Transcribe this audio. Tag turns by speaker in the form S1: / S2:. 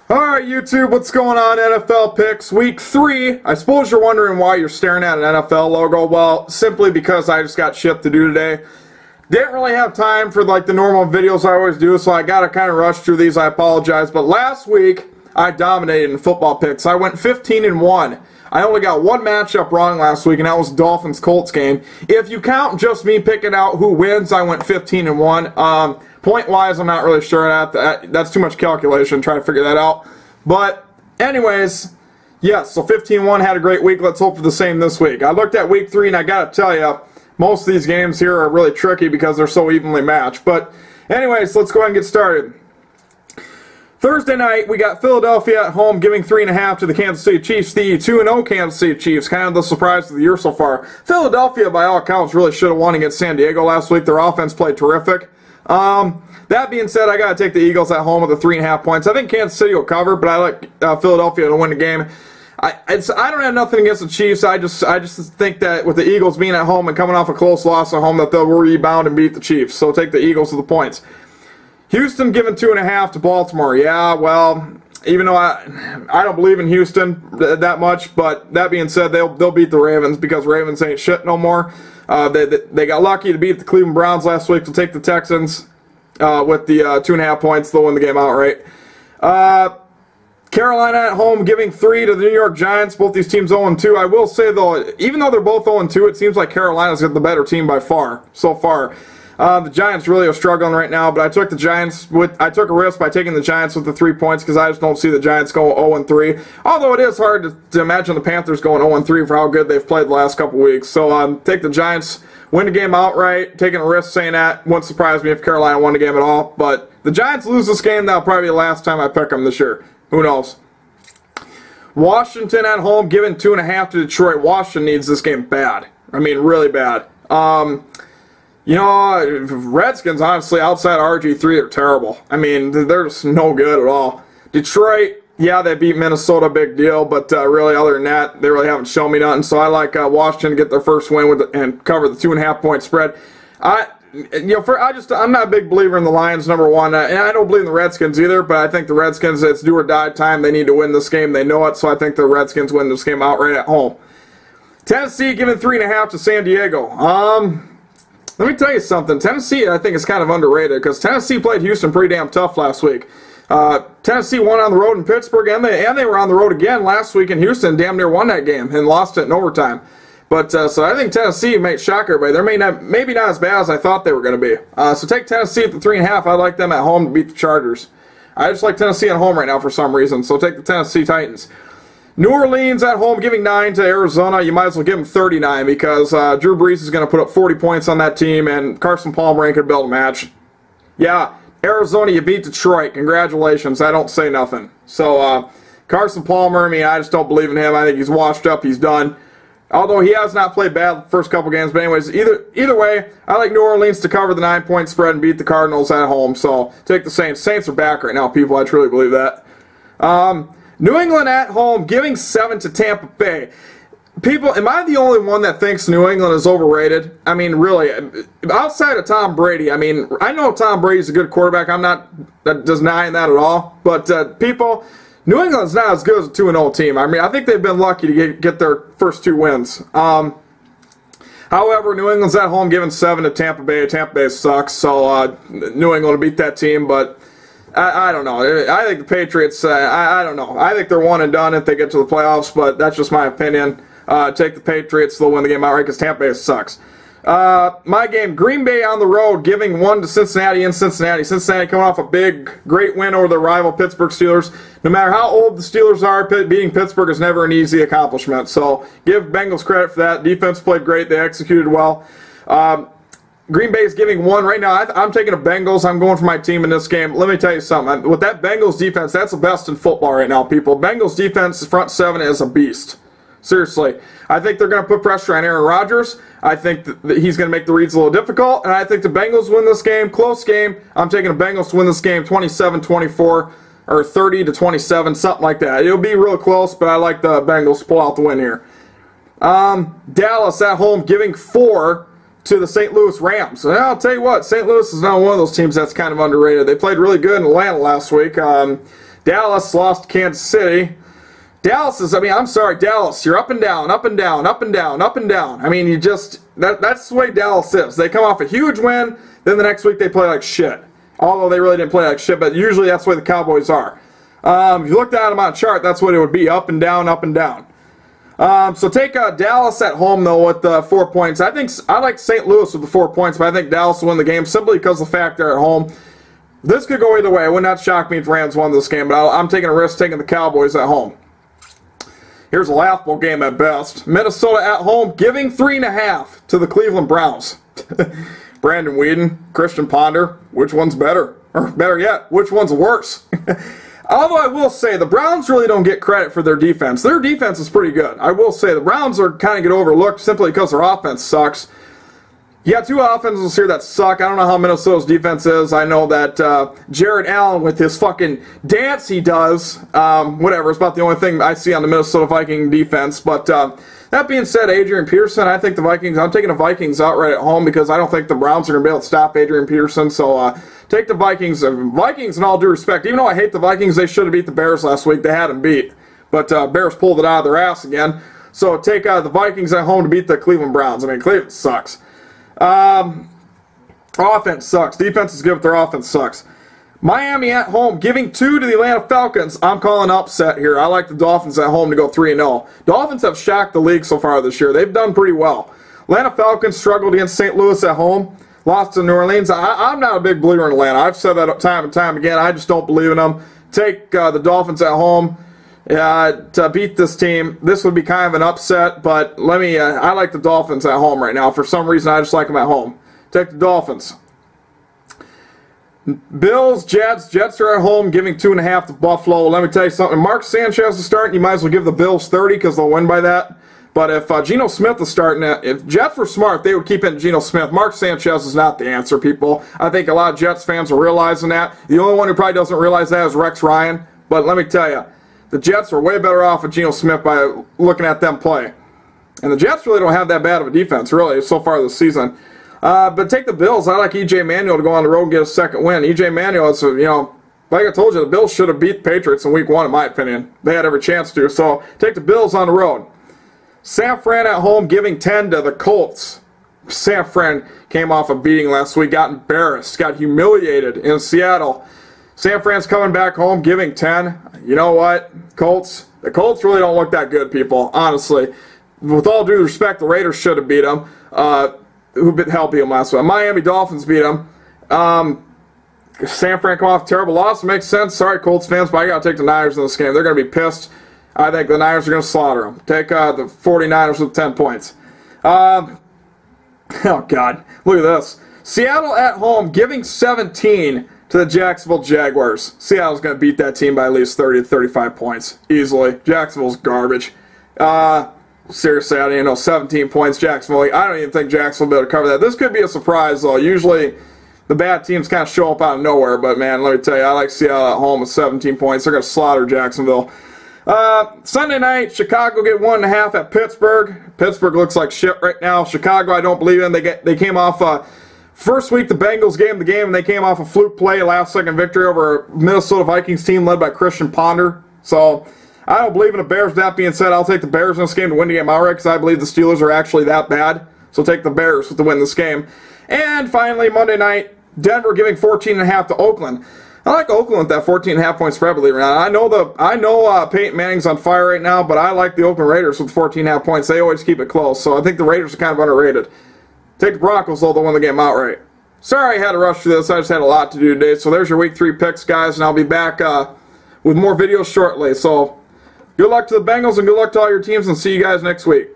S1: Alright YouTube, what's going on? NFL Picks Week 3. I suppose you're wondering why you're staring at an NFL logo. Well, simply because I just got shit to do today. Didn't really have time for like the normal videos I always do, so I gotta kind of rush through these. I apologize. But last week, I dominated in football picks. I went 15-1. I only got one matchup wrong last week, and that was Dolphins-Colts game. If you count just me picking out who wins, I went 15-1. Point-wise, I'm not really sure. That's too much calculation, trying to figure that out. But anyways, yes, so 15-1, had a great week. Let's hope for the same this week. I looked at Week 3, and I got to tell you, most of these games here are really tricky because they're so evenly matched. But anyways, let's go ahead and get started. Thursday night, we got Philadelphia at home giving 3.5 to the Kansas City Chiefs. The 2-0 Kansas City Chiefs, kind of the surprise of the year so far. Philadelphia, by all accounts, really should have won against San Diego last week. Their offense played terrific. That being said, I got to take the Eagles at home with the 3.5 points. I think Kansas City will cover, but I like Philadelphia to win the game. I don't have nothing against the Chiefs. I just think that with the Eagles being at home and coming off a close loss at home, that they'll rebound and beat the Chiefs. So take the Eagles with the points. Houston giving 2.5 to Baltimore. Yeah, well, even though I don't believe in Houston that much, but that being said, they'll beat the Ravens because Ravens ain't shit no more. They got lucky to beat the Cleveland Browns last week to take the Texans with the 2.5 points. They'll win the game outright. Carolina at home giving 3 to the New York Giants. Both these teams 0-2. I will say, though, even though they're both 0-2, it seems like Carolina's got the better team by far, so far. The Giants really are struggling right now, but I took the Giants I took a risk by taking the Giants with the 3 points because I just don't see the Giants going 0-3. Although it is hard to imagine the Panthers going 0-3 for how good they've played the last couple weeks. So take the Giants, win the game outright. Taking a risk saying that wouldn't surprise me if Carolina won the game at all. But the Giants lose this game, that'll probably be the last time I pick them this year. Who knows? Washington at home giving 2.5 to Detroit. Washington needs this game bad. I mean, really bad. You know, Redskins, honestly, outside RG3, are terrible. I mean, they're just no good at all. Detroit, yeah, they beat Minnesota, big deal, but really, other than that, they really haven't shown me nothing. So I like Washington to get their first win and cover the 2.5 point spread. I'm not a big believer in the Lions, number one, and I don't believe in the Redskins either, but I think the Redskins, it's do or die time. They need to win this game. They know it, so I think the Redskins win this game outright at home. Tennessee giving 3.5 to San Diego. Let me tell you something. Tennessee, I think, is kind of underrated because Tennessee played Houston pretty damn tough last week. Tennessee won on the road in Pittsburgh, and they were on the road again last week in Houston. Damn near won that game and lost it in overtime. But so I think Tennessee might shock everybody. They're maybe not as bad as I thought they were going to be. So take Tennessee at the 3.5. I like them at home to beat the Chargers. I just like Tennessee at home right now for some reason. So take the Tennessee Titans. New Orleans at home giving 9 to Arizona. You might as well give them 39 because Drew Brees is going to put up 40 points on that team, and Carson Palmer ain't going to build a match. Yeah, Arizona, you beat Detroit. Congratulations. I don't say nothing. So Carson Palmer, I mean, I just don't believe in him. I think he's washed up. He's done. Although he has not played bad the first couple games. But anyways, either way, I like New Orleans to cover the 9-point spread and beat the Cardinals at home. So take the Saints. Saints are back right now, people. I truly believe that. New England at home giving 7 to Tampa Bay. People, am I the only one that thinks New England is overrated? I mean, really, outside of Tom Brady, I mean, I know Tom Brady's a good quarterback. I'm not denying that at all. But people, New England's not as good as a 2-0 team. I mean, I think they've been lucky to get their first 2 wins. However, New England's at home giving 7 to Tampa Bay. Tampa Bay sucks, so New England will beat that team, but I don't know. I think the Patriots, I don't know. I think they're one and done if they get to the playoffs, but that's just my opinion. Take the Patriots. They'll win the game outright because Tampa Bay sucks. My game, Green Bay on the road, giving 1 to Cincinnati in Cincinnati. Cincinnati coming off a great win over their rival Pittsburgh Steelers. No matter how old the Steelers are, beating Pittsburgh is never an easy accomplishment. So give Bengals credit for that. Defense played great. They executed well. Green Bay is giving 1 right now. I'm taking the Bengals. I'm going for my team in this game. Let me tell you something. With that Bengals defense, that's the best in football right now, people. Bengals defense, front 7 is a beast. Seriously. I think they're going to put pressure on Aaron Rodgers. I think that he's going to make the reads a little difficult. And I think the Bengals win this game. Close game. I'm taking the Bengals to win this game 27-24 or 30-27, something like that. It'll be real close, but I like the Bengals to pull out the win here. Dallas at home giving 4 to the St. Louis Rams. And I'll tell you what, St. Louis is now one of those teams that's kind of underrated. They played really good in Atlanta last week. Dallas lost to Kansas City. Dallas is, I mean, I'm sorry, Dallas, you're up and down, up and down, up and down, up and down. I mean, you just, that's the way Dallas is. They come off a huge win, then the next week they play like shit. Although they really didn't play like shit, but usually that's the way the Cowboys are. If you looked at them on a chart, that's what it would be, up and down, up and down. So take Dallas at home, though, with 4 points. I like St. Louis with the 4 points, but I think Dallas will win the game simply because of the fact they're at home. This could go either way. It would not shock me if Rams won this game, but I'm taking a risk taking the Cowboys at home. Here's a laughable game at best. Minnesota at home, giving 3.5 to the Cleveland Browns. Brandon Weeden, Christian Ponder, which one's better? Or better yet, which one's worse? Although I will say, the Browns really don't get credit for their defense. Their defense is pretty good. I will say, the Browns are kind of get overlooked simply because their offense sucks. You got two offenses here that suck. I don't know how Minnesota's defense is. I know that Jared Allen, with his fucking dance he does, whatever, it's about the only thing I see on the Minnesota Viking defense. But that being said, Adrian Peterson, I think the Vikings, I'm taking the Vikings outright at home because I don't think the Browns are going to be able to stop Adrian Peterson. So take the Vikings. Vikings, in all due respect, even though I hate the Vikings, they should have beat the Bears last week. They had them beat. But Bears pulled it out of their ass again. So take the Vikings at home to beat the Cleveland Browns. I mean, Cleveland sucks. Offense sucks. Defense is good, but their offense sucks. Miami at home, giving 2 to the Atlanta Falcons. I'm calling upset here. I like the Dolphins at home to go 3-0. Dolphins have shocked the league so far this year. They've done pretty well. Atlanta Falcons struggled against St. Louis at home. Lost to New Orleans. I'm not a big believer in Atlanta. I've said that time and time again. I just don't believe in them. Take the Dolphins at home to beat this team. This would be kind of an upset, but I like the Dolphins at home right now. For some reason, I just like them at home. Take the Dolphins. Bills, Jets. Jets are at home, giving 2.5 to Buffalo. Let me tell you something. Mark Sanchez is starting. You might as well give the Bills 30 because they'll win by that. But if Geno Smith is starting, if Jets were smart, they would keep in Geno Smith. Mark Sanchez is not the answer, people. I think a lot of Jets fans are realizing that. The only one who probably doesn't realize that is Rex Ryan. But let me tell you, the Jets are way better off with Geno Smith by looking at them play. And the Jets really don't have that bad of a defense, really, so far this season. But take the Bills. I like E.J. Manuel to go on the road and get a second win. E.J. Manuel is, like I told you, the Bills should have beat the Patriots in Week 1, in my opinion. They had every chance to. So take the Bills on the road. San Fran at home, giving 10 to the Colts. San Fran came off a beating last week, got embarrassed, got humiliated in Seattle. San Fran's coming back home, giving 10. You know what, Colts? The Colts really don't look that good, people, honestly. With all due respect, the Raiders should have beat them. Who beat them last week? Miami Dolphins beat them. San Fran come off a terrible loss. Makes sense. Sorry, Colts fans, but I got to take the Niners in this game. They're going to be pissed. I think the Niners are going to slaughter them. Take the 49ers with 10 points. Oh, God. Look at this. Seattle at home, giving 17 to the Jacksonville Jaguars. Seattle's going to beat that team by at least 30 to 35 points. Easily. Jacksonville's garbage. Seriously, I didn't know 17 points. Jacksonville, I don't even think Jacksonville will be able to cover that. This could be a surprise, though. Usually, the bad teams kind of show up out of nowhere. But, man, let me tell you, I like Seattle at home with 17 points. They're going to slaughter Jacksonville. Sunday night, Chicago get 1.5 at Pittsburgh. Pittsburgh looks like shit right now. Chicago, I don't believe in. They came off first week the Bengals gave them the game, and they came off a fluke play, last-second victory over a Minnesota Vikings team led by Christian Ponder. So I don't believe in the Bears. That being said, I'll take the Bears in this game to win the game outright because I believe the Steelers are actually that bad. So take the Bears to win this game. And finally, Monday night, Denver giving 14.5 to Oakland. I like Oakland with that 14.5 point spread, believe it or not. I know Peyton Manning's on fire right now, but I like the Oakland Raiders with 14.5 points. They always keep it close, so I think the Raiders are kind of underrated. Take the Broncos, though, they'll win the game outright. Sorry I had to rush through this. I just had a lot to do today. So there's your Week 3 picks, guys, and I'll be back with more videos shortly. So good luck to the Bengals and good luck to all your teams, and see you guys next week.